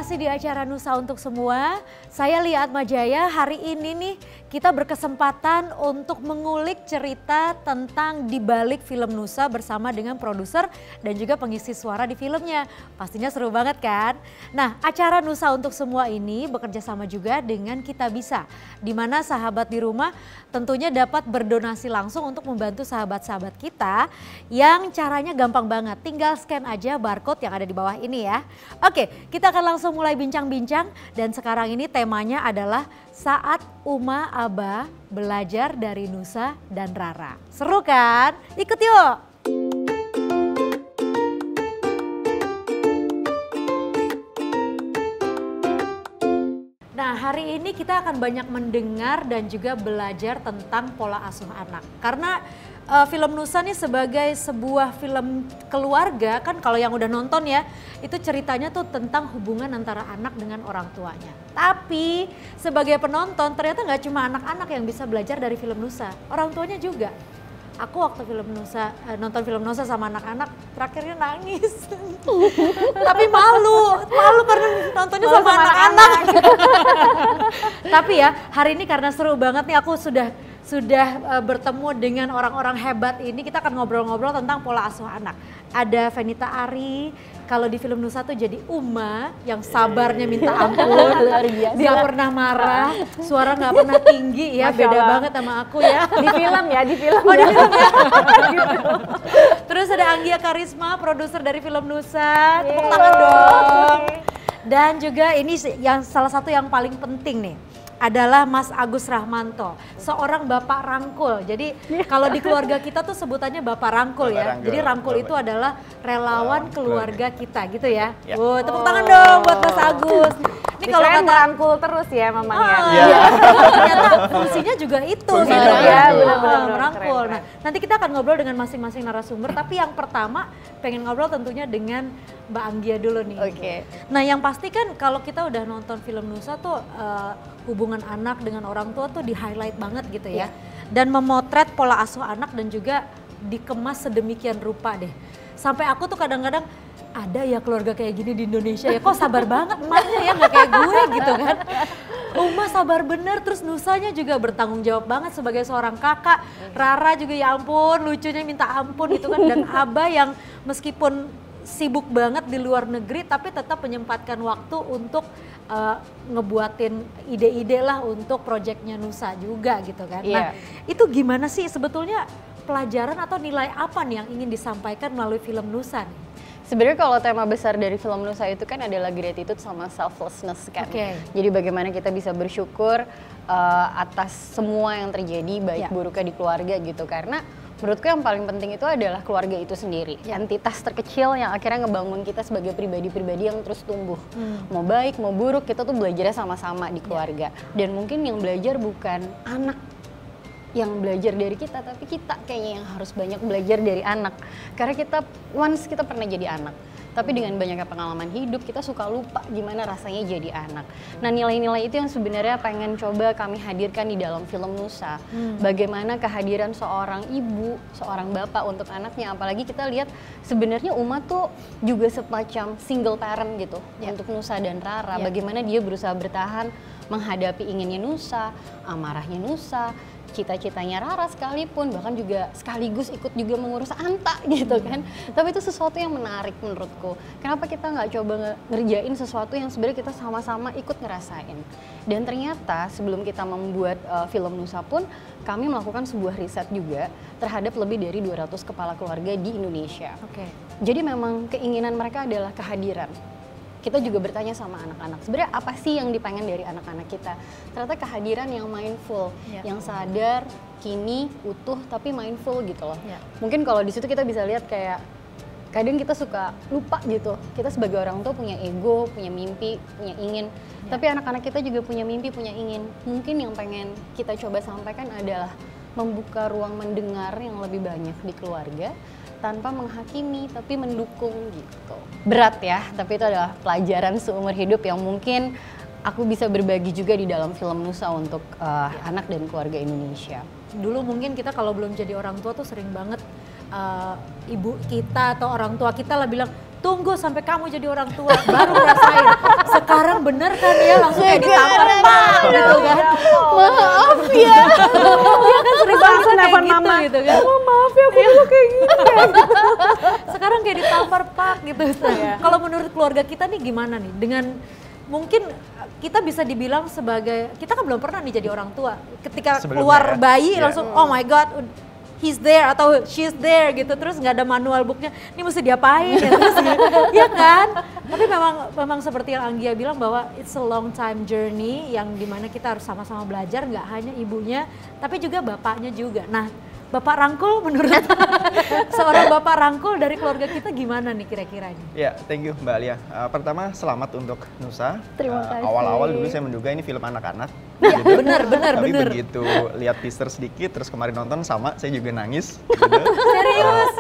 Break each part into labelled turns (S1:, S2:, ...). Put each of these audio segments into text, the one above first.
S1: Masih di acara Nusa Untuk Semua, saya Lia Atmajaya. Hari ini nih kita berkesempatan untuk mengulik cerita tentang dibalik film Nusa bersama dengan produser dan juga pengisi suara di filmnya. Pastinya seru banget kan? Nah, acara Nusa Untuk Semua ini bekerja sama juga dengan Kita Bisa, di mana sahabat di rumah tentunya dapat berdonasi langsung untuk membantu sahabat-sahabat kita yang caranya gampang banget. Tinggal scan aja barcode yang ada di bawah ini ya. Oke, kita akan langsung mulai bincang-bincang dan sekarang ini temanya adalah saat Uma Aba belajar dari Nusa dan Rara. Seru kan? Ikut yuk! Nah, hari ini kita akan banyak mendengar dan juga belajar tentang pola asuh anak. Karena film Nusa nih sebagai sebuah film keluarga, kan kalau yang udah nonton ya, itu ceritanya tuh tentang hubungan antara anak dengan orang tuanya. Tapi sebagai penonton ternyata nggak cuma anak-anak yang bisa belajar dari film Nusa, orang tuanya juga. Aku waktu nonton film Nusa sama anak-anak terakhirnya nangis. Tapi malu karena nontonnya sama anak-anak. Tapi ya hari ini karena seru banget nih, aku sudah bertemu dengan orang-orang hebat ini. Kita akan ngobrol-ngobrol tentang pola asuh anak. Ada Fenita Arie, kalau di film Nusa tuh jadi Uma yang sabarnya minta ampun, dia pernah marah, suara nggak pernah tinggi ya, beda banget sama aku ya.
S2: Di film ya, di film.
S1: Oh, di film ya. Terus ada Anggia Karisma, produser dari film Nusa, tepuk tangan dong. Dan juga ini yang salah satu yang paling penting nih, adalah Mas Agus Rahmanto, seorang bapak rangkul. Jadi kalau di keluarga kita tuh sebutannya bapak rangkul ya. Jadi rangkul itu adalah relawan keluarga kita gitu ya. Tepuk tangan dong buat Mas Agus. Ini kalau kata
S2: rangkul terus ya mamanya.
S1: Ternyata fungsinya juga itu gitu ya, merangkul. Nah, nanti kita akan ngobrol dengan masing-masing narasumber, tapi yang pertama pengen ngobrol tentunya dengan Mbak Anggia dulu nih.
S2: Oke.
S1: Nah, yang pasti kan kalau kita udah nonton film Nusa tuh hubungan anak dengan orang tua tuh di-highlight banget gitu ya. Dan memotret pola asuh anak dan juga dikemas sedemikian rupa deh. Sampai aku tuh kadang-kadang ada ya keluarga kayak gini di Indonesia ya, kok sabar banget emaknya ya, nggak kayak gue gitu kan. Uma sabar bener, terus Nusanya juga bertanggung jawab banget sebagai seorang kakak. Rara juga ya ampun lucunya minta ampun gitu kan. Dan Aba yang meskipun sibuk banget di luar negeri tapi tetap menyempatkan waktu untuk ngebuatin ide-ide lah untuk proyeknya Nusa juga gitu kan. Nah itu gimana sih sebetulnya pelajaran atau nilai apa nih yang ingin disampaikan melalui film Nusa nih?
S2: Sebenarnya kalau tema besar dari film Nusa itu kan adalah gratitude sama selflessness kan. Jadi bagaimana kita bisa bersyukur atas semua yang terjadi baik buruknya di keluarga gitu. Karena menurutku yang paling penting itu adalah keluarga itu sendiri. Entitas terkecil yang akhirnya ngebangun kita sebagai pribadi-pribadi yang terus tumbuh. Mau baik mau buruk kita tuh belajarnya sama-sama di keluarga. Dan mungkin yang belajar bukan anak yang belajar dari kita, tapi kita kayaknya yang harus banyak belajar dari anak. Karena once kita pernah jadi anak, tapi dengan banyaknya pengalaman hidup kita suka lupa gimana rasanya jadi anak. Nah nilai-nilai itu yang sebenarnya pengen coba kami hadirkan di dalam film Nusa. Bagaimana kehadiran seorang ibu, seorang bapak untuk anaknya. Apalagi kita lihat sebenarnya Uma tuh juga semacam single parent gitu untuk Nusa dan Rara. Bagaimana dia berusaha bertahan menghadapi inginnya Nusa, amarahnya Nusa, cita-citanya Rara sekalipun, bahkan juga sekaligus ikut juga mengurus Anta gitu kan. Tapi itu sesuatu yang menarik menurutku. Kenapa kita nggak coba ngerjain sesuatu yang sebenarnya kita sama-sama ikut ngerasain. Dan ternyata sebelum kita membuat film Nusa pun, kami melakukan sebuah riset juga terhadap lebih dari 200 kepala keluarga di Indonesia. Jadi memang keinginan mereka adalah kehadiran. kita juga bertanya sama anak-anak, sebenarnya apa sih yang dipengen dari anak-anak kita? Ternyata kehadiran yang mindful, yang sadar, kini, utuh, tapi mindful gitu loh. Mungkin kalau di situ kita bisa lihat kayak kadang kita suka lupa gitu. Kita sebagai orang tua punya ego, punya mimpi, punya ingin. Tapi anak-anak kita juga punya mimpi, punya ingin. Mungkin yang pengen kita coba sampaikan adalah membuka ruang mendengar yang lebih banyak di keluarga tanpa menghakimi tapi mendukung gitu. Berat ya, tapi itu adalah pelajaran seumur hidup yang mungkin aku bisa berbagi juga di dalam film Nusa untuk anak dan keluarga Indonesia.
S1: Dulu mungkin kita kalau belum jadi orang tua tuh sering banget ibu kita atau orang tua kita lah bilang, tunggu sampai kamu jadi orang tua baru rasain. Sekarang bener kan ya, langsung kayak ditampar pak gitu kan.
S2: Maaf ya.
S1: Dia kan sering banget kayak gitu gitu kan.
S2: Oh, maaf ya, aku dulu kayak gitu.
S1: Sekarang kayak ditampar pak gitu. Kalau menurut keluarga kita nih gimana nih? Dengan mungkin kita bisa dibilang sebagai, kita kan belum pernah nih jadi orang tua. Ketika keluar bayi langsung oh my god, he's there atau she's there gitu, terus nggak ada manual booknya, ini mesti diapain ya terus ya kan. Tapi memang seperti yang Anggia bilang bahwa it's a long time journey yang dimana kita harus sama-sama belajar, nggak hanya ibunya tapi juga bapaknya juga. Nah, Bapak Rangkul, menurut seorang Bapak Rangkul dari keluarga kita gimana nih kira-kira ini?
S3: Ya, thank you Mbak Alia. Pertama selamat untuk Nusa.
S2: Terima kasih.
S3: Awal-awal dulu saya menduga ini film anak-anak.
S1: Ya, benar.
S3: Tapi begitu lihat teaser sedikit, terus kemarin nonton sama, saya juga nangis. Gitu.
S1: Serius?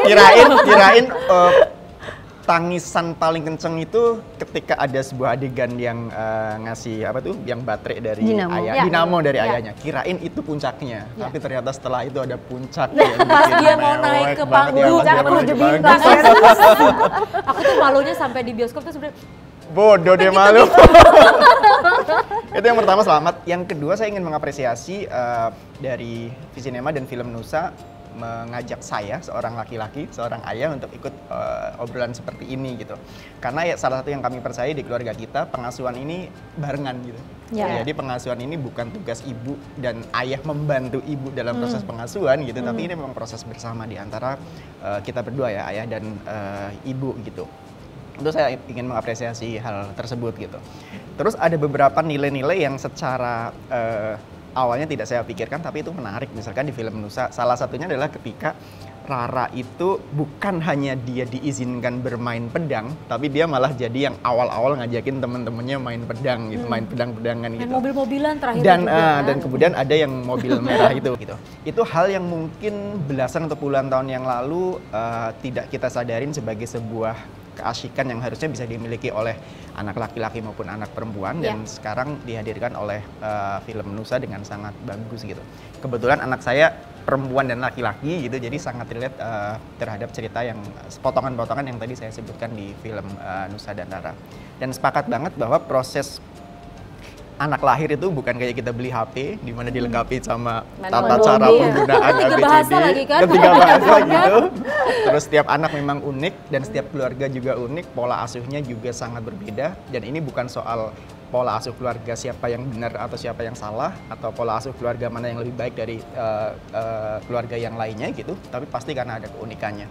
S3: Kirain tangisan paling kenceng itu ketika ada sebuah adegan yang ngasih apa tuh, yang baterai dari dinamo dari ayahnya. Kirain itu puncaknya, tapi ternyata setelah itu ada puncak.
S1: Pas dia mau naik ke panggung, aku tuh malunya sampai di bioskop tuh sebenarnya.
S3: Bodoh deh, malu. Itu yang pertama, selamat. Yang kedua, saya ingin mengapresiasi dari Visinema dan Film Nusa mengajak saya, seorang laki-laki, seorang ayah, untuk ikut obrolan seperti ini gitu. Karena ya salah satu yang kami percaya di keluarga kita, pengasuhan ini barengan gitu. Jadi pengasuhan ini bukan tugas ibu dan ayah membantu ibu dalam proses pengasuhan gitu, tapi ini memang proses bersama di antara kita berdua ya, ayah dan ibu gitu. Itu saya ingin mengapresiasi hal tersebut gitu. Terus ada beberapa nilai-nilai yang secara awalnya tidak saya pikirkan, tapi itu menarik. Misalkan di film Nusa, salah satunya adalah ketika Rara itu bukan hanya dia diizinkan bermain pedang, tapi dia malah jadi yang awal-awal ngajakin temen-temennya main pedang gitu, main pedang-pedangan gitu.
S1: Main mobil-mobilan terakhir
S3: Dan kemudian ada yang mobil merah itu gitu. Itu hal yang mungkin belasan atau puluhan tahun yang lalu tidak kita sadarin sebagai sebuah keasikan yang harusnya bisa dimiliki oleh anak laki-laki maupun anak perempuan, dan sekarang dihadirkan oleh film Nusa dengan sangat bagus gitu. Kebetulan anak saya perempuan dan laki-laki gitu, jadi sangat relate terhadap cerita yang potongan-potongan yang tadi saya sebutkan di film Nusa dan Rara. Dan sepakat banget bahwa proses anak lahir itu bukan kayak kita beli HP di mana dilengkapi sama tata cara penggunaan ABCD, ketiga bahasa gitu. Terus setiap anak memang unik dan setiap keluarga juga unik, pola asuhnya juga sangat berbeda, dan ini bukan soal pola asuh keluarga siapa yang benar atau siapa yang salah, atau pola asuh keluarga mana yang lebih baik dari keluarga yang lainnya gitu, tapi pasti karena ada keunikannya.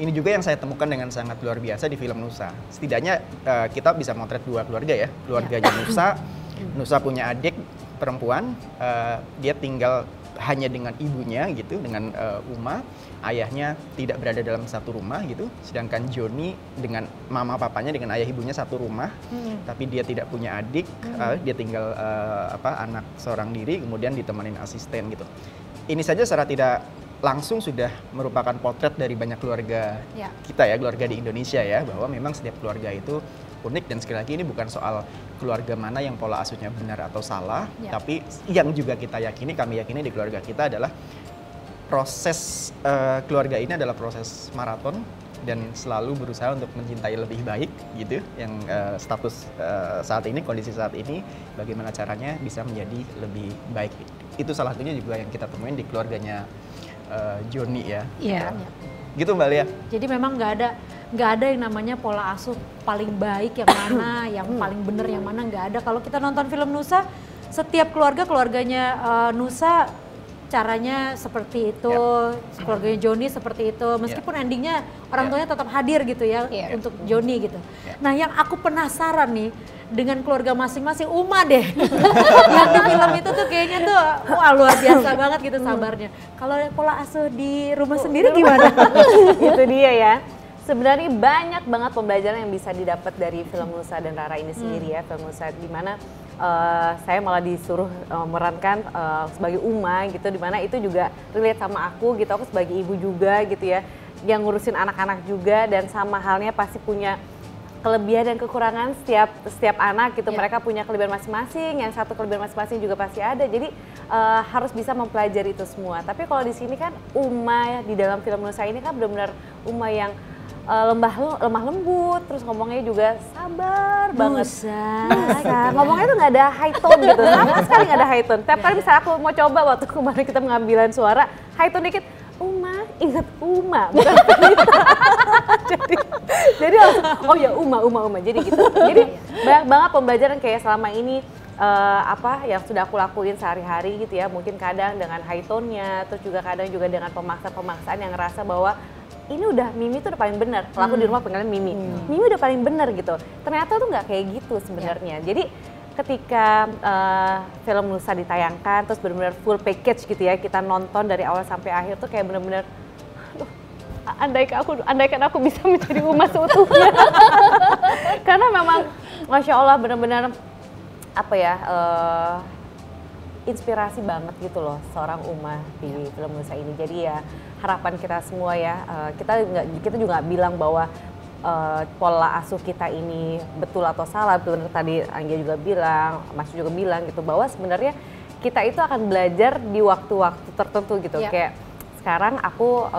S3: Ini juga yang saya temukan dengan sangat luar biasa di film Nusa. Setidaknya kita bisa motret dua keluarga ya, keluarganya Nusa. Nusa punya adik perempuan, dia tinggal hanya dengan ibunya gitu, dengan Uma. Ayahnya tidak berada dalam satu rumah gitu. Sedangkan Joni dengan mama papanya, dengan ayah ibunya satu rumah, tapi dia tidak punya adik. Dia tinggal anak seorang diri, kemudian ditemenin asisten gitu. Ini saja secara tidak langsung sudah merupakan potret dari banyak keluarga kita ya, keluarga di Indonesia ya, bahwa memang setiap keluarga itu unik. Dan sekali lagi ini bukan soal keluarga mana yang pola asuhnya benar atau salah, tapi yang juga kita yakini, kami yakini di keluarga kita adalah proses keluarga ini adalah proses maraton dan selalu berusaha untuk mencintai lebih baik gitu. Yang status saat ini, kondisi saat ini, bagaimana caranya bisa menjadi lebih baik. Itu salah satunya juga yang kita temuin di keluarganya Joni ya. Gitu Mbak Lia. Jadi
S1: memang nggak ada yang namanya pola asuh paling baik yang mana, yang paling bener yang mana, nggak ada. Kalau kita nonton film Nusa, setiap keluarganya Nusa caranya seperti itu, keluarganya Joni seperti itu, meskipun endingnya orang tuanya tetap hadir gitu ya untuk Joni gitu. Nah yang aku penasaran nih dengan keluarga masing-masing, Uma deh yang di film itu tuh kayaknya tuh wah luar biasa banget gitu sabarnya. Kalau pola asuh di rumah sendiri gimana?
S4: Itu dia ya. Sebenarnya banyak banget pembelajaran yang bisa didapat dari film Nusa dan Rara ini sendiri ya. Film Nusa di mana saya malah disuruh memerankan sebagai Uma gitu, di mana itu juga relate sama aku gitu. Aku sebagai ibu juga gitu ya, yang ngurusin anak-anak juga, dan sama halnya pasti punya kelebihan dan kekurangan setiap anak gitu. Mereka punya kelebihan masing-masing, yang satu kelebihan masing-masing juga pasti ada. Jadi harus bisa mempelajari itu semua. Tapi kalau di sini kan Uma di dalam film Nusa ini kan benar-benar Uma yang lemah lembut, terus ngomongnya juga sabar banget. Nusa. Ngomongnya tuh nggak ada high tone gitu, sama sekali nggak ada high tone. Tiap kali misalnya aku mau coba, waktu kemarin kita pengambilan suara, high tone dikit, Uma, ingat Uma, bukan Pelita. jadi langsung, oh ya Uma. Jadi gitu. Jadi banyak banget pembelajaran kayak selama ini yang sudah aku lakuin sehari-hari gitu ya. Mungkin kadang dengan high tone-nya, terus juga kadang juga dengan pemaksaan yang ngerasa bahwa ini udah Mimi tuh udah paling benar. Kalau aku di rumah panggilnya Mimi. Mimi udah paling benar gitu. Ternyata tuh nggak kayak gitu sebenarnya. Jadi ketika film Nusa ditayangkan, terus benar-benar full package gitu ya, kita nonton dari awal sampai akhir tuh kayak benar-benar, andaikan aku bisa menjadi Uma seutuhnya. Karena memang Masya Allah benar-benar inspirasi banget gitu loh seorang Uma di film Nusa ini. Jadi ya harapan kita semua ya, kita juga nggak bilang bahwa pola asuh kita ini betul atau salah. Betul, tadi Anggia juga bilang, Mas juga bilang gitu, bahwa sebenarnya kita itu akan belajar di waktu-waktu tertentu gitu. Kayak sekarang aku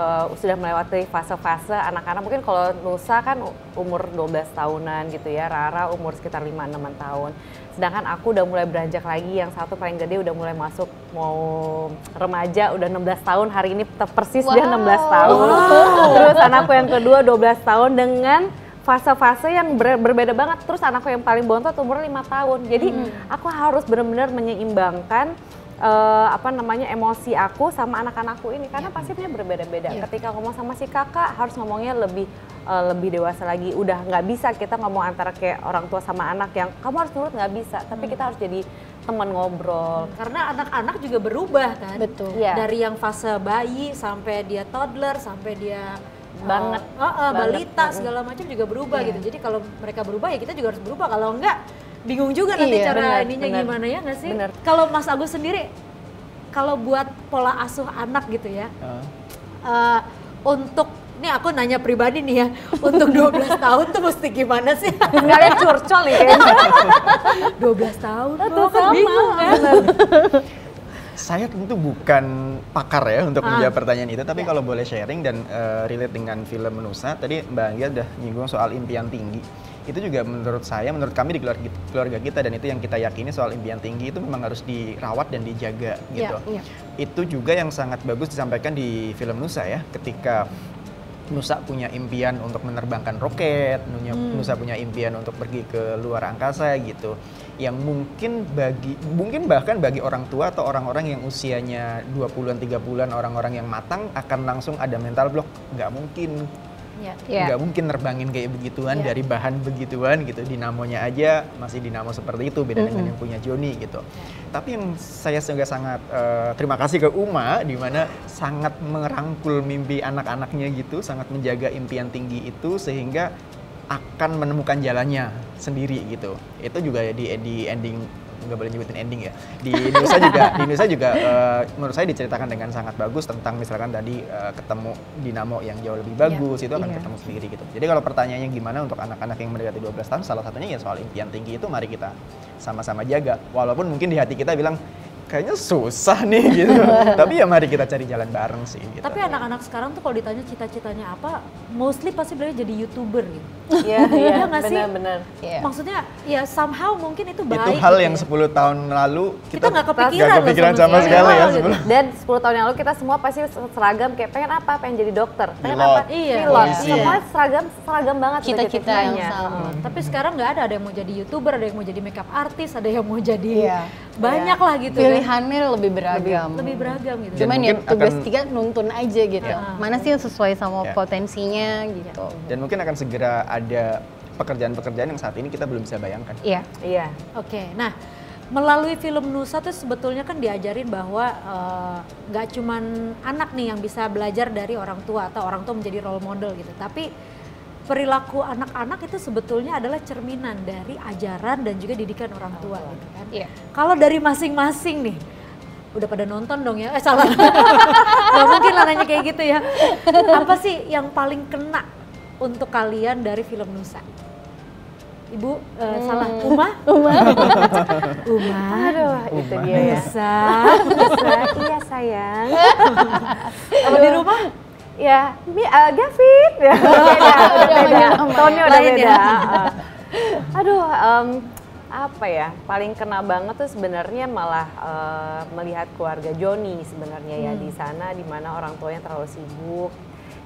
S4: sudah melewati fase-fase anak-anak, mungkin kalau Nusa kan umur 12 tahunan gitu ya, Rara umur sekitar 5-6 tahun. Sedangkan aku udah mulai beranjak lagi, yang satu paling gede udah mulai masuk mau remaja, udah 16 tahun, hari ini persis dia 16 tahun. Terus anakku yang kedua 12 tahun dengan fase-fase yang berbeda banget. Terus anakku yang paling bontot umur 5 tahun. Jadi aku harus benar-benar menyeimbangkan emosi aku sama anak-anakku ini, karena pastinya berbeda-beda. Ketika ngomong sama si kakak harus ngomongnya lebih dewasa lagi. Udah nggak bisa kita ngomong antara kayak orang tua sama anak yang kamu harus nurut, nggak bisa. Tapi kita harus jadi teman ngobrol.
S1: Karena anak-anak juga berubah kan.
S2: Betul.
S1: Dari yang fase bayi sampai dia toddler sampai dia
S4: banget
S1: balita segala macam juga berubah gitu. Jadi kalau mereka berubah ya kita juga harus berubah. Kalau enggak bingung juga nanti cara ininya gimana ya nggak sih? Kalau Mas Agus sendiri, kalau buat pola asuh anak gitu ya, untuk, nih aku nanya pribadi nih ya, untuk 12 tahun tuh mesti gimana sih?
S4: Kalian curcol nih kayaknya.
S1: 12 tahun, kan bingung kan?
S3: Saya tentu bukan pakar ya untuk menjawab pertanyaan itu, tapi kalau boleh sharing dan relate dengan film Nusa, tadi Mbak Anggia udah nyinggung soal impian tinggi. Itu juga menurut kami di keluarga kita, dan itu yang kita yakini soal impian tinggi itu memang harus dirawat dan dijaga gitu. Itu juga yang sangat bagus disampaikan di film Nusa ya, ketika Nusa punya impian untuk menerbangkan roket, Nusa punya impian untuk pergi ke luar angkasa gitu. Yang mungkin bahkan bagi orang tua atau orang-orang yang usianya 20-an, 30-an, orang-orang yang matang akan langsung ada mental block, nggak mungkin. Nggak mungkin nerbangin kayak begituan dari bahan begituan gitu. Dinamonya aja masih dinamo seperti itu, beda dengan yang punya Joni gitu. Tapi yang saya juga sangat terima kasih ke Uma, di mana sangat merangkul mimpi anak-anaknya gitu, sangat menjaga impian tinggi itu sehingga akan menemukan jalannya sendiri gitu. Itu juga di ending, nggak boleh nyebutin ending ya. Di Nusa juga menurut saya diceritakan dengan sangat bagus tentang misalkan tadi ketemu dinamo yang jauh lebih bagus, itu akan ketemu sendiri gitu. Jadi kalau pertanyaannya gimana untuk anak-anak yang mendekati 12 tahun, salah satunya ya soal impian tinggi itu mari kita sama-sama jaga. Walaupun mungkin di hati kita bilang kayaknya susah nih gitu. Tapi ya mari kita cari jalan bareng sih gitu.
S1: Tapi anak-anak sekarang tuh kalau ditanya cita-citanya apa, mostly pasti bilangnya jadi YouTuber gitu.
S4: Iya,
S1: nggak sih?
S4: benar.
S1: Maksudnya ya somehow mungkin itu baik.
S3: Itu hal
S1: gitu
S3: yang 10 tahun lalu
S1: kita nggak kepikiran
S3: sama sekali ya.
S4: Dan 10 tahun yang lalu kita semua pasti seragam kayak pengen apa? Pengen jadi dokter. Pengen apa?
S1: Pilot.
S4: Semua seragam banget
S2: cita-cita yang sama.
S1: Tapi sekarang nggak ada yang mau jadi YouTuber, ada yang mau jadi makeup artist, ada yang mau jadi banyak lah gitu kan.
S2: pilihannya lebih beragam.
S1: Lebih beragam gitu.
S2: Cuman ya
S3: mungkin
S2: tugas
S3: akan-
S2: kita nuntun aja gitu. Mana sih yang sesuai sama
S3: Ya.
S2: potensinya gitu.
S3: Dan mungkin akan segera ada pekerjaan-pekerjaan yang saat ini kita belum bisa bayangkan.
S2: Iya.
S4: Iya.
S1: Oke, nah melalui film Nusa tuh sebetulnya kan diajarin bahwa nggak cuman anak nih yang bisa belajar dari orang tua atau orang tua menjadi role model gitu, tapi perilaku anak-anak itu sebetulnya adalah cerminan dari ajaran dan juga didikan orang tua gitu kan.
S2: Iya.
S1: Kalau dari masing-masing nih, udah pada nonton dong ya? Salah. Gak mungkin lah nanya kayak gitu ya. Apa sih yang paling kena untuk kalian dari film Nusa? Ibu, salah. Uma?
S4: Aduh, itu dia ya.
S1: Nusa.
S4: Iya sayang.
S1: Kalau di rumah?
S4: Ya, Gavin. Ya, udah beda. Tone-nya udah
S1: Lain
S4: beda.
S1: ya?
S4: Aduh, apa ya? Paling kena banget tuh sebenarnya malah melihat keluarga Joni sebenarnya ya di sana, di mana orang tuanya terlalu sibuk.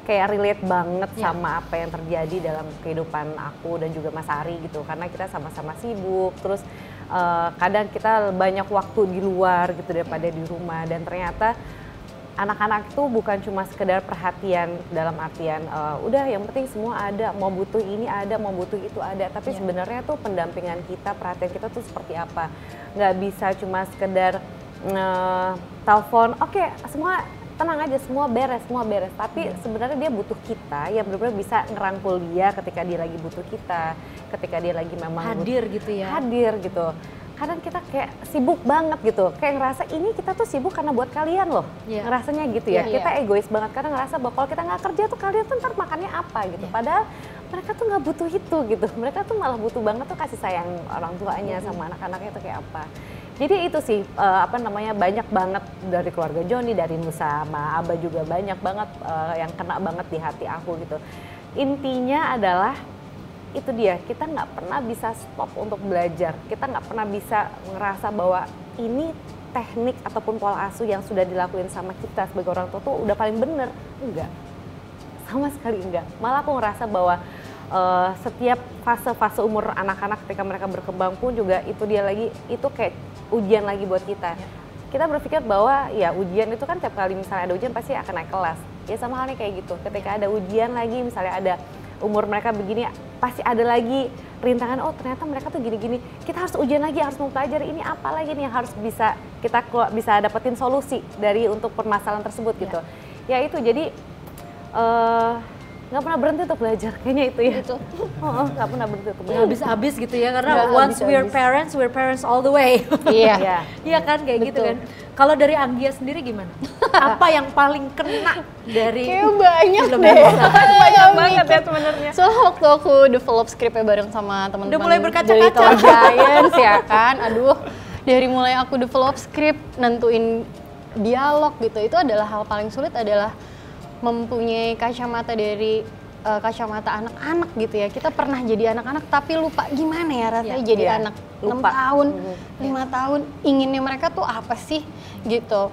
S4: Kayak relate banget sama apa yang terjadi dalam kehidupan aku dan juga Mas Ari gitu, karena kita sama-sama sibuk, terus kadang kita banyak waktu di luar gitu daripada di rumah, dan ternyata anak-anak itu bukan cuma sekedar perhatian dalam artian udah yang penting semua ada, mau butuh ini ada, mau butuh itu ada, tapi sebenarnya tuh pendampingan kita, perhatian kita tuh seperti apa. Nggak bisa cuma sekedar telepon, oke, semua tenang aja, semua beres, tapi sebenarnya dia butuh kita yang benar-benar bisa ngerangkul dia ketika dia lagi butuh kita, ketika dia lagi memang
S1: Hadir gitu ya?
S4: hadir gitu. Kadang kita kayak sibuk banget gitu, kayak ngerasa ini kita tuh sibuk karena buat kalian loh, ngerasanya gitu ya. Kita egois banget karena ngerasa bahwa kalau kita nggak kerja tuh kalian tuh ntar makannya apa gitu. Padahal mereka tuh nggak butuh itu gitu, mereka tuh malah butuh banget tuh kasih sayang orang tuanya sama anak-anaknya tuh kayak apa. Jadi itu sih banyak banget dari keluarga Joni, dari Nusa sama Abah juga banyak banget yang kena banget di hati aku gitu. Intinya adalah itu dia, kita nggak pernah bisa stop untuk belajar, kita nggak pernah bisa ngerasa bahwa ini teknik ataupun pola asuh yang sudah dilakuin sama kita sebagai orang tua tuh udah paling bener. Enggak, sama sekali enggak. Malah aku ngerasa bahwa setiap fase-fase umur anak-anak ketika mereka berkembang pun juga itu dia lagi, itu kayak ujian lagi buat kita. Kita berpikir bahwa ya ujian itu kan tiap kali misalnya ada ujian pasti akan naik kelas. Ya sama halnya kayak gitu, ketika ada ujian lagi misalnya ada umur mereka begini, pasti ada lagi rintangan, oh ternyata mereka tuh gini-gini, kita harus ujian lagi, harus mempelajari ini apa lagi nih yang harus bisa kita bisa dapetin solusi dari untuk permasalahan tersebut gitu. Ya itu jadi nggak pernah berhenti untuk belajar kayaknya itu ya. Itu. Nggak pernah berhenti untuk belajar.
S1: Habis-habis gitu ya, karena
S2: Nggak
S1: once we're parents all the way.
S2: Iya.
S1: Iya kan kayak gitu kan. Kalau dari Anggia sendiri gimana? Apa yang paling kena dari
S2: Kayak banyak
S1: film
S2: deh.
S1: Nusa?
S4: Banyak banget ya sebenarnya.
S2: Soalnya waktu aku develop skripnya bareng sama teman-teman
S1: Udah mulai
S2: dari
S1: berkaca-kaca.
S2: Little Giants ya kan. Aduh, dari mulai aku develop skrip, nentuin dialog gitu, itu adalah hal paling sulit, adalah mempunyai kacamata dari kacamata anak-anak gitu ya. Kita pernah jadi anak-anak tapi lupa gimana ya rasanya jadi anak 6 tahun, 5 tahun, inginnya mereka tuh apa sih gitu.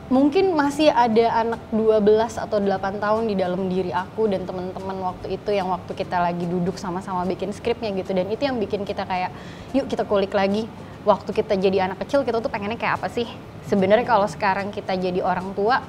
S2: Mungkin masih ada anak 12 atau 8 tahun di dalam diri aku dan teman-teman waktu itu, yang waktu kita lagi duduk sama-sama bikin skripnya gitu, dan itu yang bikin kita kayak yuk kita kulik lagi. Waktu kita jadi anak kecil kita tuh pengennya kayak apa sih? Sebenarnya kalau sekarang kita jadi orang tua,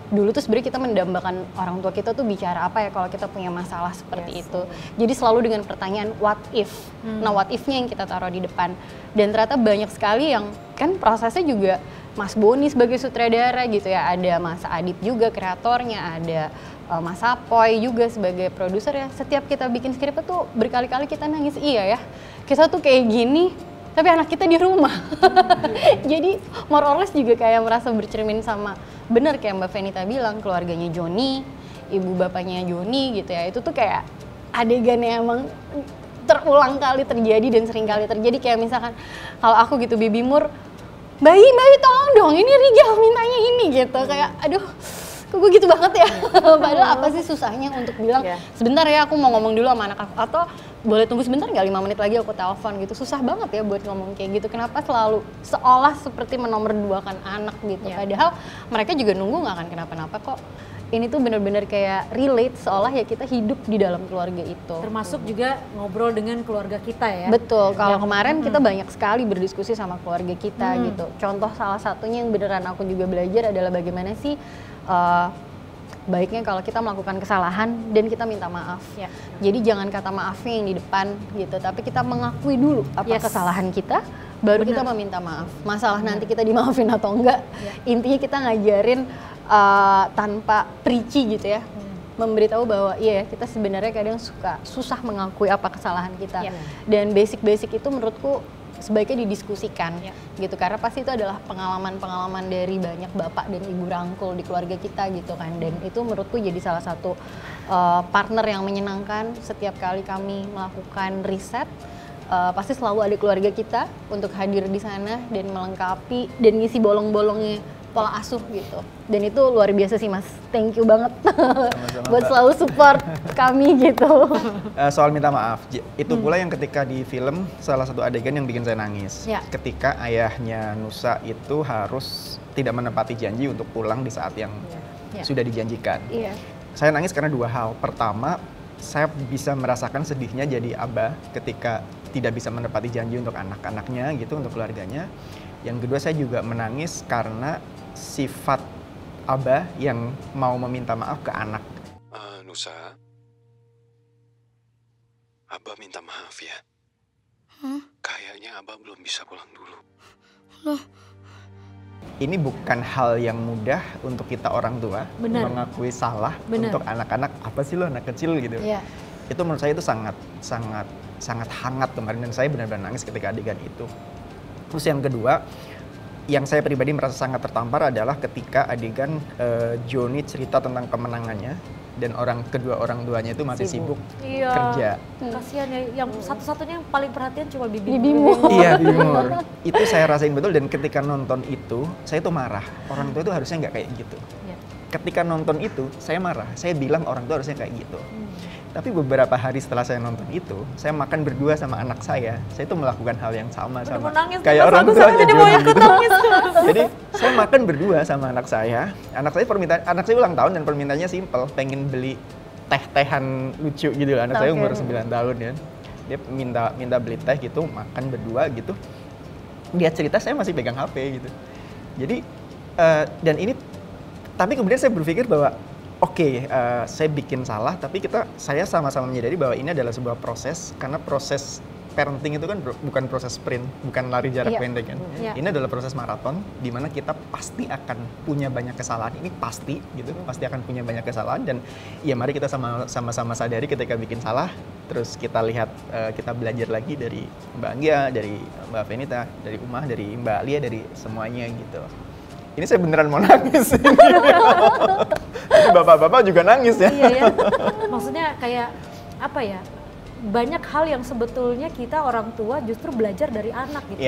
S2: dulu tuh sebenarnya kita mendambakan orang tua kita tuh bicara apa ya kalau kita punya masalah seperti itu. Jadi selalu dengan pertanyaan what if. Nah, what if-nya yang kita taruh di depan. Dan ternyata banyak sekali yang kan prosesnya juga Mas Boni sebagai sutradara gitu ya, ada Mas Adit juga kreatornya, ada Mas Apoy juga sebagai produser ya. Setiap kita bikin skrip tuh berkali-kali kita nangis, iya ya kita tuh kayak gini tapi anak kita di rumah. Jadi more or less juga kayak merasa bercermin sama, bener kayak Mbak Venita bilang, keluarganya Joni, ibu bapaknya Joni gitu ya. Itu tuh kayak adegannya emang terulang kali terjadi dan sering kali terjadi. Kayak misalkan kalau aku gitu, Bibi Mur, Bayi tolong dong, ini Rigel mintanya ini gitu. Kayak aduh, kok gue gitu banget ya. Padahal apa sih susahnya untuk bilang sebentar ya aku mau ngomong dulu sama anak aku, atau boleh tunggu sebentar nggak, 5 menit lagi aku telepon gitu. Susah banget ya buat ngomong kayak gitu. Kenapa selalu seolah seperti menomorduakan anak gitu. Padahal mereka juga nunggu nggak akan kenapa-napa kok ini tuh bener-bener kayak relate seolah ya kita hidup di dalam keluarga itu.
S1: Termasuk juga ngobrol dengan keluarga kita ya.
S2: Betul, kalau kemarin kita banyak sekali berdiskusi sama keluarga kita gitu. Contoh salah satunya yang beneran aku juga belajar adalah bagaimana sih baiknya kalau kita melakukan kesalahan dan kita minta maaf.
S1: Ya.
S2: Jadi jangan kata maafnya yang di depan gitu, tapi kita mengakui dulu apa kesalahan kita, baru kita meminta maaf. Masalah nanti kita dimaafin atau enggak, intinya kita ngajarin tanpa preachy gitu ya. Memberitahu bahwa iya kita sebenarnya kadang susah mengakui apa kesalahan kita. Dan basic-basic itu menurutku sebaiknya didiskusikan gitu, karena pasti itu adalah pengalaman-pengalaman dari banyak bapak dan ibu rangkul di keluarga kita gitu kan, dan itu menurutku jadi salah satu partner yang menyenangkan. Setiap kali kami melakukan riset pasti selalu ada keluarga kita untuk hadir di sana dan melengkapi dan ngisi bolong-bolongnya pola asuh gitu, dan itu luar biasa sih Mas, thank you banget buat selalu support kami gitu.
S3: Soal minta maaf, itu pula yang ketika di film salah satu adegan yang bikin saya nangis, ketika ayahnya Nusa itu harus tidak menepati janji untuk pulang di saat yang sudah dijanjikan. Saya nangis karena dua hal. Pertama, saya bisa merasakan sedihnya jadi abah ketika tidak bisa menepati janji untuk anak-anaknya gitu, untuk keluarganya. Yang kedua, saya juga menangis karena sifat abah yang mau meminta maaf ke anak.
S5: Nusa, abah minta maaf ya. Kayaknya abah belum bisa pulang dulu.
S1: Loh.
S3: Ini bukan hal yang mudah untuk kita orang tua mengakui salah untuk anak-anak. Apa sih lo anak kecil gitu. Itu menurut saya itu sangat hangat kemarin, dan saya benar-benar nangis ketika adegan itu. Terus yang kedua, yang saya pribadi merasa sangat tertampar adalah ketika adegan Joni cerita tentang kemenangannya dan kedua orang tuanya itu masih sibuk kerja.
S1: Kasihan ya, yang satu-satunya yang paling perhatian cuma Bibi
S2: Mur.
S3: Iya, Bibi Mur. Itu saya rasain betul, dan ketika nonton itu saya tuh marah. Orang tua itu harusnya nggak kayak gitu. Ketika nonton itu saya marah. Saya bilang orang tua harusnya kayak gitu. Tapi beberapa hari setelah saya nonton itu, saya makan berdua sama anak saya itu melakukan hal yang sama kayak orang tuanya Joni gitu. Jadi saya makan berdua sama anak saya ulang tahun dan permintaannya simpel, pengen beli teh-tehan lucu gitu. Anak saya umur 9 tahun ya. Dia minta beli teh gitu, makan berdua gitu. Dia cerita, saya masih pegang HP gitu. Jadi dan ini, tapi kemudian saya berpikir bahwa saya bikin salah, tapi saya sama-sama menyadari bahwa ini adalah sebuah proses, karena proses parenting itu kan bukan proses sprint, bukan lari jarak pendek kan. Ini adalah proses maraton, di mana kita pasti akan punya banyak kesalahan, ini pasti gitu, pasti akan punya banyak kesalahan, dan ya mari kita sama-sama sadari ketika bikin salah, terus kita lihat, kita belajar lagi dari Mbak Anggia, dari Mbak Venita, dari Umah, dari Mbak Alia, dari semuanya gitu. Ini saya beneran mau nangis. Tapi bapak-bapak juga nangis ya.
S1: Iya. Maksudnya kayak apa ya? Banyak hal yang sebetulnya kita orang tua justru belajar dari anak gitu.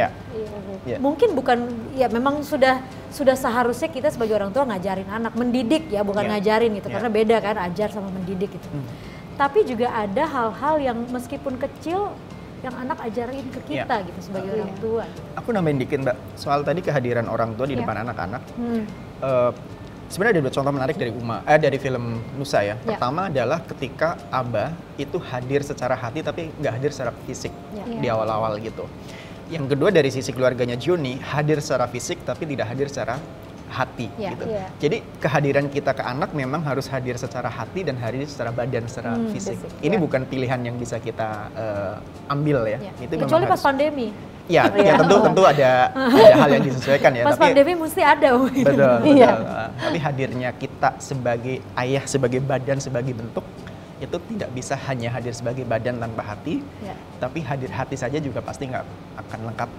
S1: Mungkin bukan, ya memang sudah seharusnya kita sebagai orang tua ngajarin anak, mendidik ya, bukan ngajarin gitu. Karena beda kan ajar sama mendidik gitu. Tapi juga ada hal-hal yang meskipun kecil yang anak ajarin ke kita gitu sebagai orang tua.
S3: Aku nambahin dikit Mbak, soal tadi kehadiran orang tua di depan anak-anak. Sebenarnya ada dua contoh menarik dari film Nusa ya. Pertama adalah ketika Abah itu hadir secara hati tapi nggak hadir secara fisik di awal-awal gitu. Yang kedua dari sisi keluarganya Joni, hadir secara fisik tapi tidak hadir secara hati gitu. Jadi kehadiran kita ke anak memang harus hadir secara hati dan hadir secara badan, secara fisik. Ini bukan pilihan yang bisa kita ambil ya. Itu
S1: kecuali pas pandemi.
S3: Ya tentu ada hal yang disesuaikan ya.
S1: Pas pandemi mesti ada.
S3: Betul. Tapi hadirnya kita sebagai ayah, sebagai badan, sebagai bentuk, itu tidak bisa hanya hadir sebagai badan tanpa hati, tapi hadir hati saja juga pasti nggak akan lengkap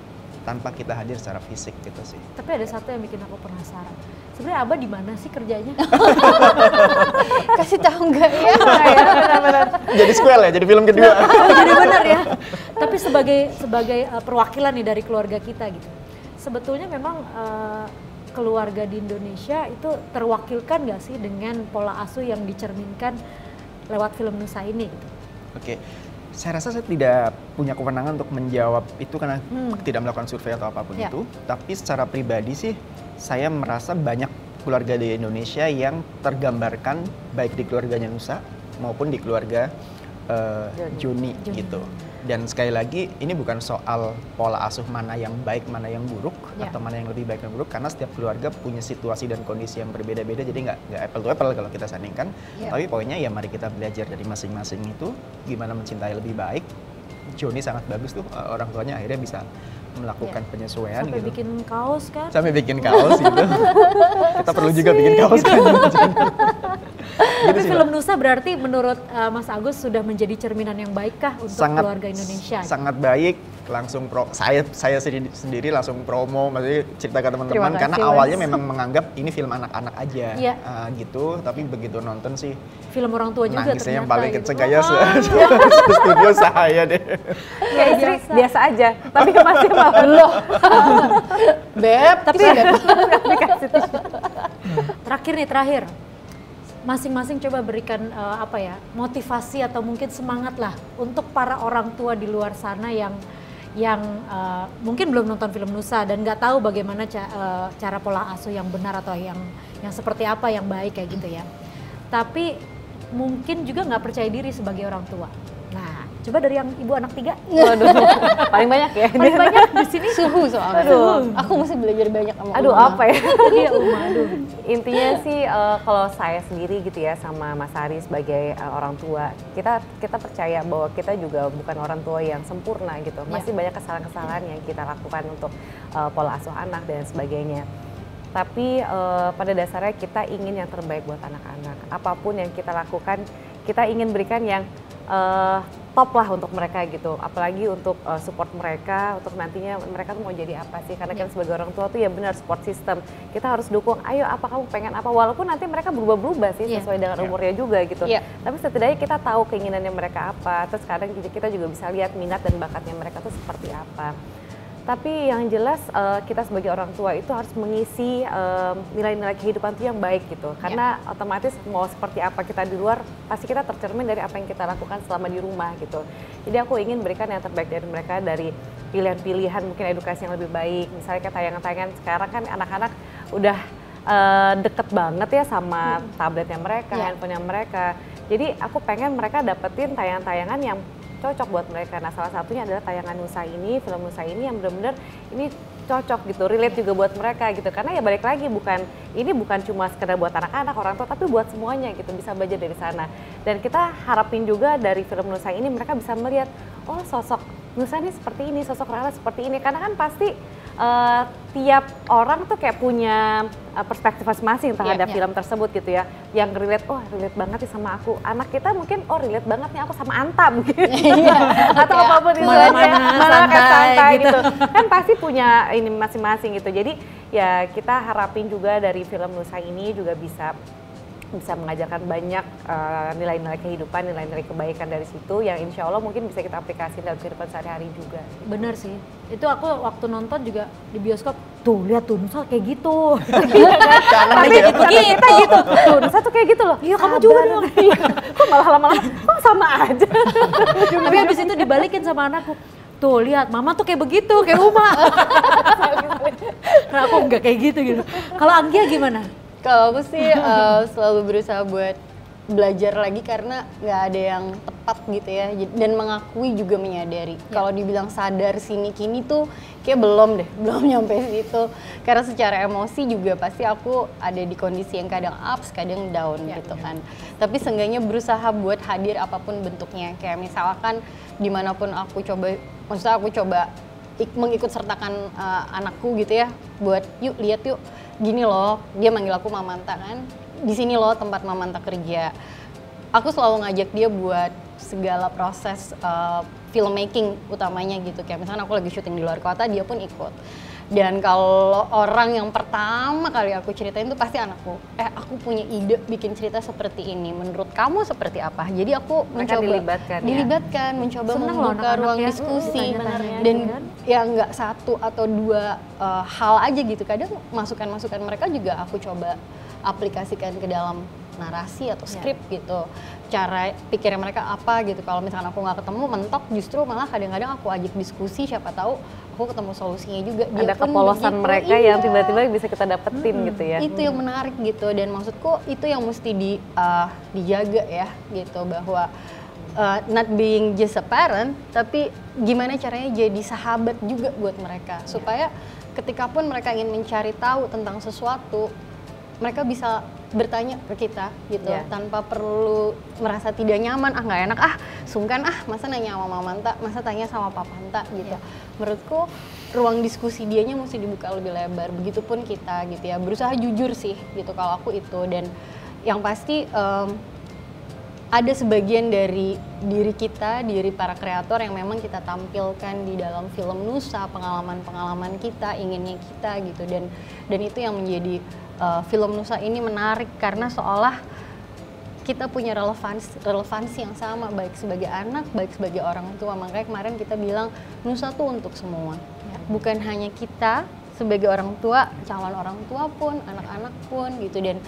S3: tanpa kita hadir secara fisik gitu sih.
S1: Tapi ada satu yang bikin aku penasaran. Sebenarnya Abah di mana sih kerjanya?
S2: Kasih tahu nggak ya?
S3: Jadi sequel ya, jadi film kedua.
S1: Jadi benar ya. Tapi sebagai perwakilan nih dari keluarga kita gitu. Sebetulnya memang keluarga di Indonesia itu terwakilkan nggak sih dengan pola asuh yang dicerminkan lewat film Nusa ini gitu?
S3: Oke. Saya rasa saya tidak punya kewenangan untuk menjawab itu karena tidak melakukan survei atau apapun itu. Tapi secara pribadi sih saya merasa banyak keluarga di Indonesia yang tergambarkan baik di keluarganya Nusa maupun di keluarga Joni gitu. Dan sekali lagi ini bukan soal pola asuh mana yang baik, mana yang buruk, atau mana yang lebih baik dan buruk, karena setiap keluarga punya situasi dan kondisi yang berbeda-beda, jadi nggak apple to apple kalau kita sandingkan. Tapi poinnya ya mari kita belajar dari masing-masing itu gimana mencintai lebih baik. Joni sangat bagus tuh, orang tuanya akhirnya bisa melakukan penyesuaian
S1: sampai
S3: gitu.
S1: bikin kaos kan?
S3: Sampai bikin kaos gitu. Kita perlu juga bikin kaos kan.
S1: Tapi film Nusa berarti menurut Mas Agus sudah menjadi cerminan yang baik kah untuk keluarga Indonesia?
S3: Sangat baik, langsung saya sendiri langsung promo, maksudnya cerita ke teman-teman karena awalnya memang menganggap ini film anak-anak aja gitu, tapi begitu nonton sih
S1: film orang tua juga
S3: nangisnya
S1: ternyata
S3: yang paling
S1: gitu.
S3: kenceng kayak studio saya deh.
S4: Ya istri biasa aja, tapi masih mau loh.
S2: Beb, tapi
S1: terakhir. Masing-masing coba berikan motivasi atau mungkin semangat lah untuk para orang tua di luar sana yang mungkin belum nonton film Nusa dan nggak tahu bagaimana cara pola asuh yang benar atau yang seperti apa yang baik kayak gitu ya. Tapi mungkin juga nggak percaya diri sebagai orang tua. Nah, coba dari yang ibu anak 3.
S4: Waduh, paling banyak ya.
S1: Paling banyak di sini
S2: suhu soalnya.
S4: Aduh,
S2: aku mesti belajar banyak sama
S4: Uma. Apa ya?
S1: Iya aduh.
S4: Intinya sih kalau saya sendiri gitu ya sama Mas Ari sebagai orang tua, kita percaya bahwa kita juga bukan orang tua yang sempurna gitu. Masih banyak kesalahan-kesalahan yang kita lakukan untuk pola asuh anak dan sebagainya. Tapi pada dasarnya kita ingin yang terbaik buat anak-anak. Apapun yang kita lakukan, kita ingin berikan yang top lah untuk mereka gitu. Apalagi untuk support mereka, untuk nantinya mereka tuh mau jadi apa sih. Karena kan sebagai orang tua tuh ya benar support system. Kita harus dukung, ayo apa kamu pengen apa. Walaupun nanti mereka berubah-berubah sih sesuai dengan umurnya juga gitu. Tapi setidaknya kita tahu keinginannya mereka apa. Terus kadang kita juga bisa lihat minat dan bakatnya mereka tuh seperti apa. Tapi yang jelas kita sebagai orang tua itu harus mengisi nilai-nilai kehidupan itu yang baik gitu. Karena otomatis mau seperti apa kita di luar, pasti kita tercermin dari apa yang kita lakukan selama di rumah gitu. Jadi aku ingin berikan yang terbaik dari mereka, dari pilihan-pilihan mungkin edukasi yang lebih baik. Misalnya kayak tayangan-tayangan sekarang kan anak-anak udah deket banget ya sama tabletnya mereka, handphonenya mereka. Jadi aku pengen mereka dapetin tayangan-tayangan yang cocok buat mereka. Nah salah satunya adalah tayangan Nusa ini, film Nusa ini yang benar-benar ini cocok gitu, relate juga buat mereka gitu. Karena ya balik lagi ini bukan cuma sekedar buat anak-anak, orang tua, tapi buat semuanya gitu, bisa belajar dari sana. Dan kita harapin juga dari film Nusa ini mereka bisa melihat, oh sosok Nusa ini seperti ini, sosok Rara seperti ini. Karena kan pasti tiap orang tuh kayak punya perspektif masing-masing terhadap film tersebut gitu ya. Yang relate, oh relate banget nih sama aku. Anak kita mungkin, oh relate banget nih aku sama Anta mungkin. Atau apapun itu mana santai gitu. Kan pasti punya ini masing-masing gitu. Jadi ya kita harapin juga dari film Nusa ini juga bisa mengajarkan banyak nilai-nilai kehidupan, nilai-nilai kebaikan dari situ yang insya Allah mungkin bisa kita aplikasi dalam kehidupan sehari-hari juga.
S1: Bener sih, itu aku waktu nonton juga di bioskop, tuh lihat tuh Nusa kayak gitu.
S4: Tapi kita gitu, tuh Nusa tuh kayak gitu loh.
S1: Iya kamu juga dong.
S4: Kok malah lama-lama, kok sama aja.
S1: Tapi habis itu dibalikin sama anakku. Tuh lihat mama tuh kayak begitu, kayak Uma. Nah aku enggak kayak gitu. Kalau Anggia gimana?
S2: Kalau aku sih selalu berusaha buat belajar lagi karena nggak ada yang tepat gitu ya, dan mengakui juga menyadari. Kalau dibilang sadar sini kini tuh kayak belum nyampe situ. Karena secara emosi juga pasti aku ada di kondisi yang kadang ups, kadang down gitu kan. Tapi seenggaknya berusaha buat hadir apapun bentuknya. Kayak misalkan dimanapun aku coba, maksudnya aku coba mengikut sertakan anakku gitu ya, buat yuk lihat yuk. Gini loh, dia manggil aku Mamanta kan, di sini loh tempat Mamanta kerja. Aku selalu ngajak dia buat segala proses filmmaking utamanya gitu. Kayak misalnya aku lagi syuting di luar kota, dia pun ikut. Dan kalau orang yang pertama kali aku ceritain itu pasti anakku. Aku punya ide bikin cerita seperti ini. Menurut kamu seperti apa? Jadi aku
S4: mereka
S2: mencoba dilibatkan, mencoba membuka ruang diskusi. Dan ya nggak satu atau dua hal aja gitu. Kadang masukan-masukan mereka juga aku coba aplikasikan ke dalam narasi atau skrip gitu, cara pikirnya mereka apa gitu. Kalau misalkan aku nggak ketemu mentok, justru malah kadang-kadang aku ajak diskusi, siapa tahu aku ketemu solusinya juga.
S4: Ada kepolosan mereka yang tiba-tiba bisa kita dapetin gitu ya.
S2: Itu yang menarik gitu, dan maksudku itu yang mesti dijaga ya gitu, bahwa not being just a parent, tapi gimana caranya jadi sahabat juga buat mereka, supaya ketika pun mereka ingin mencari tahu tentang sesuatu, mereka bisa bertanya ke kita gitu, tanpa perlu merasa tidak nyaman, nggak enak, sungkan, masa nanya sama mama anta, masa tanya sama papa anta gitu. Menurutku ruang diskusi dianya mesti dibuka lebih lebar, begitupun kita gitu ya, berusaha jujur sih gitu kalau aku itu. Dan yang pasti ada sebagian dari diri kita, diri para kreator yang memang kita tampilkan di dalam film Nusa, pengalaman-pengalaman kita, inginnya kita gitu, dan itu yang menjadi film Nusa ini menarik karena seolah kita punya relevansi yang sama, baik sebagai anak, baik sebagai orang tua. Makanya kemarin kita bilang Nusa tuh untuk semua, bukan hanya kita sebagai orang tua, calon orang tua pun, anak-anak pun gitu. Dan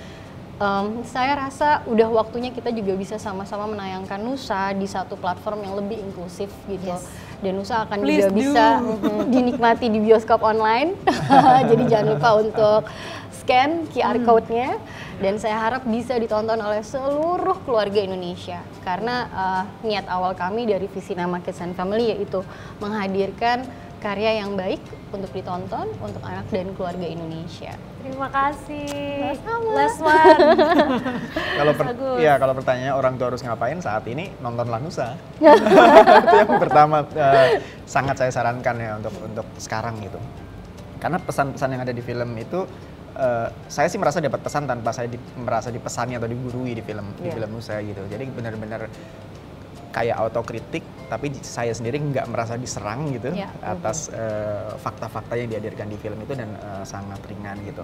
S2: saya rasa udah waktunya kita juga bisa sama-sama menayangkan Nusa di satu platform yang lebih inklusif gitu. Dan Nusa akan juga bisa dinikmati di bioskop online. Jadi jangan lupa untuk scan QR code-nya, dan saya harap bisa ditonton oleh seluruh keluarga Indonesia. Karena niat awal kami dari visi nama Kids and Family yaitu menghadirkan karya yang baik untuk ditonton untuk anak dan keluarga Indonesia.
S1: Terima kasih.
S2: Last
S1: one.
S3: Kalau pertanyaannya orang tua harus ngapain saat ini, nontonlah Nusa. Itu yang pertama sangat saya sarankan ya untuk sekarang gitu. Karena pesan-pesan yang ada di film itu saya sih merasa dapat pesan tanpa saya merasa dipesani atau digurui di film Nusa gitu. Jadi benar-benar kayak autokritik, tapi saya sendiri nggak merasa diserang gitu atas fakta-fakta yang dihadirkan di film itu, dan sangat ringan gitu.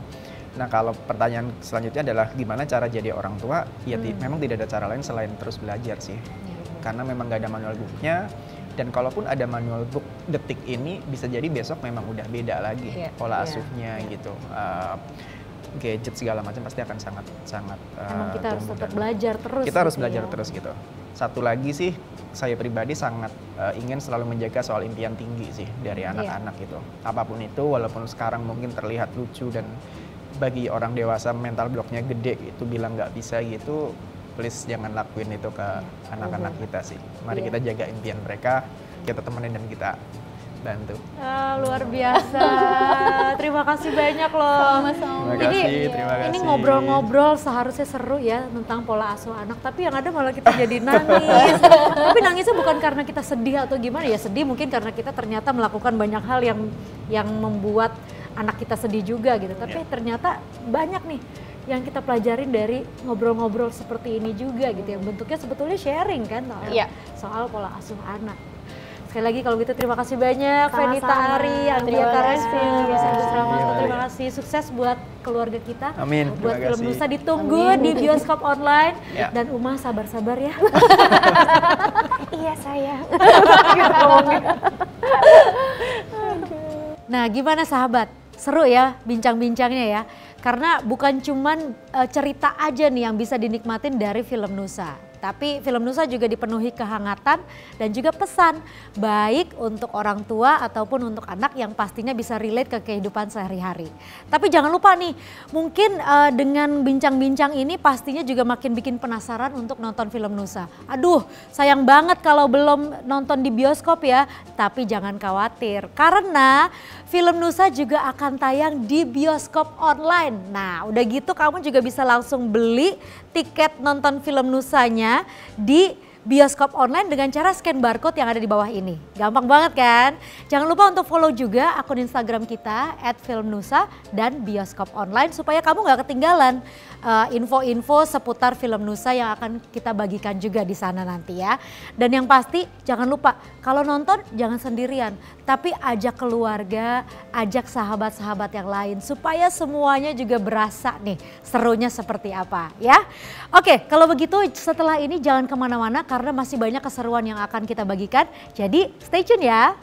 S3: Nah, kalau pertanyaan selanjutnya adalah gimana cara jadi orang tua? Ya memang tidak ada cara lain selain terus belajar sih, karena memang nggak ada manual booknya. Dan kalaupun ada manual book detik ini, bisa jadi besok memang udah beda lagi pola asuhnya gitu. Gadget segala macam pasti akan sangat
S1: emang kita harus tetap belajar terus.
S3: Kita harus belajar terus gitu. Satu lagi sih, saya pribadi sangat ingin selalu menjaga soal impian tinggi sih dari anak-anak gitu. Apapun itu, walaupun sekarang mungkin terlihat lucu dan bagi orang dewasa mental blocknya gede gitu, bilang nggak bisa gitu, please jangan lakuin itu ke anak-anak kita sih. Mari kita jaga impian mereka, kita temenin dan kita bantu.
S1: Luar biasa. Terima kasih banyak loh.
S2: Sama-sama.
S3: Terima kasih.
S1: Ini ngobrol-ngobrol seharusnya seru ya tentang pola asuh anak, tapi yang ada malah kita jadi nangis. Tapi nangisnya bukan karena kita sedih atau gimana ya, sedih mungkin karena kita ternyata melakukan banyak hal yang membuat anak kita sedih juga gitu. Tapi ternyata banyak nih yang kita pelajarin dari ngobrol-ngobrol seperti ini juga gitu, yang bentuknya sebetulnya sharing kan soal pola asuh anak. Sekali lagi kalau gitu terima kasih banyak Fenita Ari, Andrea Karesvin, terima kasih, sukses buat keluarga kita.
S3: Amin.
S1: Buat film Nusa ditunggu di bioskop online, dan Uma sabar-sabar ya.
S4: Iya sayang.
S1: Nah, gimana sahabat? Seru ya bincang-bincangnya ya. Karena bukan cuman cerita aja nih yang bisa dinikmatin dari film Nusa. Tapi film Nusa juga dipenuhi kehangatan dan juga pesan baik untuk orang tua ataupun untuk anak yang pastinya bisa relate ke kehidupan sehari-hari. Tapi jangan lupa nih, mungkin dengan bincang-bincang ini pastinya juga makin bikin penasaran untuk nonton film Nusa. Aduh, sayang banget kalau belum nonton di bioskop ya. Tapi jangan khawatir karena film Nusa juga akan tayang di bioskop online. Nah, udah gitu kamu juga bisa langsung beli tiket nonton film Nusanya di bioskop online dengan cara scan barcode yang ada di bawah ini. Gampang banget kan? Jangan lupa untuk follow juga akun Instagram kita @filmnusa dan bioskop online supaya kamu gak ketinggalan info-info seputar film Nusa yang akan kita bagikan juga di sana nanti ya. Dan yang pasti jangan lupa kalau nonton jangan sendirian, tapi ajak keluarga, ajak sahabat-sahabat yang lain supaya semuanya juga berasa nih serunya seperti apa ya. Oke, kalau begitu setelah ini jangan kemana-mana karena masih banyak keseruan yang akan kita bagikan. Jadi stay tune ya.